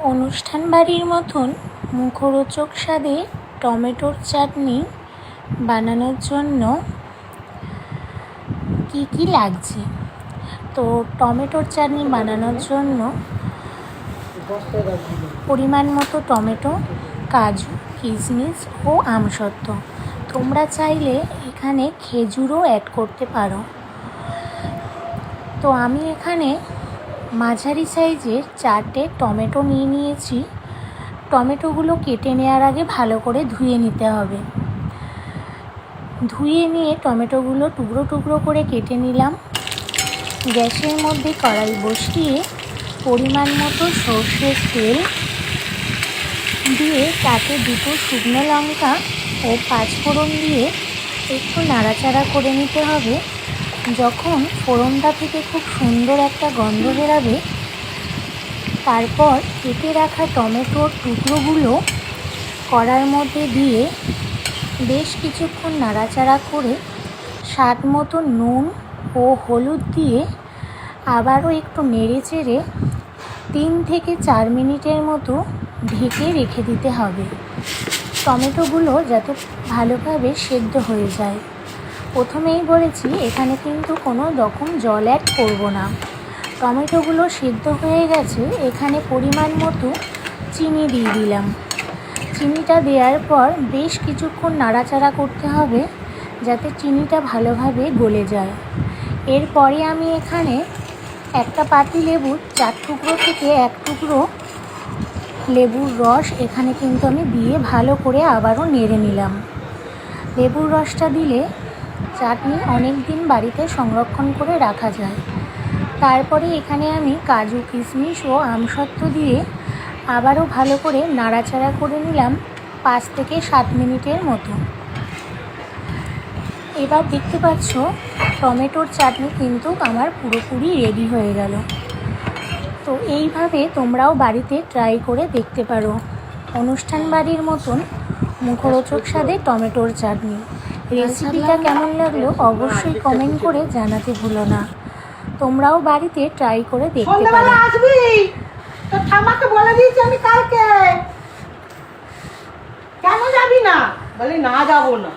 অনুষ্ঠান বাড়ির মতন মুখরোচক স্বাদে টমেটোর চাটনি বানানোর জন্য কি কি লাগছে। তো টমেটোর চাটনি বানানোর জন্য পরিমাণ মতো টমেটো, কাজু, কিশমিশ ও আমসত্ত্ব। তোমরা চাইলে এখানে খেজুরও অ্যাড করতে পারো। তো আমি এখানে মাঝারি সাইজের 4টে টমেটো নিয়ে নিয়েছি। টমেটোগুলো কেটে নেওয়ার আগে ভালো করে ধুয়ে নিতে হবে। ধুয়ে নিয়ে টমেটোগুলো টুকরো টুকরো করে কেটে নিলাম। গ্যাসের মধ্যে কড়াই বসিয়ে পরিমাণ মতো সর্ষের তেল দিয়ে তাতে 2টো শুকনো লঙ্কা ও 5 ফোড়ন দিয়ে একটু নাড়াচাড়া করে নিতে হবে। যখন ফোড়নটা থেকে খুব সুন্দর একটা গন্ধ বেরাবে, তারপর কেটে রাখা টমেটোর টুকরোগুলো কড়ার মধ্যে দিয়ে বেশ কিছুক্ষণ নাড়াচাড়া করে স্বাদ মতো নুন ও হলুদ দিয়ে আবারও একটু নেড়ে চেড়ে 3 থেকে 4 মিনিটের মতো ঢেকে রেখে দিতে হবে, টমেটোগুলো যাতে ভালোভাবে সেদ্ধ হয়ে যায়। প্রথমেই বলেছি এখানে কিন্তু কোনো রকম জল অ্যাড করব না। টমেটোগুলো সেদ্ধ হয়ে গেছে, এখানে পরিমাণ মতো চিনি দিয়ে দিলাম। চিনিটা দেওয়ার পর বেশ কিছুক্ষণ নাড়াচাড়া করতে হবে যাতে চিনিটা ভালোভাবে গলে যায়। এরপরে আমি এখানে একটা পাতিলেবুর 4 টুকরো থেকে 1 টুকরো লেবুর রস এখানে কিন্তু আমি দিয়ে ভালো করে আবারও নেড়ে নিলাম। লেবুর রসটা দিলে চাটনি অনেক দিন বাড়িতে সংরক্ষণ করে রাখা যায়। তারপরে এখানে আমি কাজু, কিশমিশ ও আমসত্ত্ব দিয়ে আবারও ভালো করে নাড়াচাড়া করে নিলাম 5 থেকে 7 মিনিটের মতো। এবার দেখতে পাচ্ছ টমেটোর চাটনি কিন্তু আমার পুরোপুরি রেডি হয়ে গেল। তো এইভাবে তোমরাও বাড়িতে ট্রাই করে দেখতে পারো অনুষ্ঠান বাড়ির মতন মুখরোচক স্বাদে টমেটোর চাটনি। রেসিপিটা কেমন লাগলো অবশ্যই কমেন্ট করে জানাতে ভুলো না। তোমরাও বাড়িতে ট্রাই করে দেখতে পারো। আসবি তো ঠামাকে বলে দিয়েছি আমি কালকে। কেন যাবি না? বলে না, যাবো না।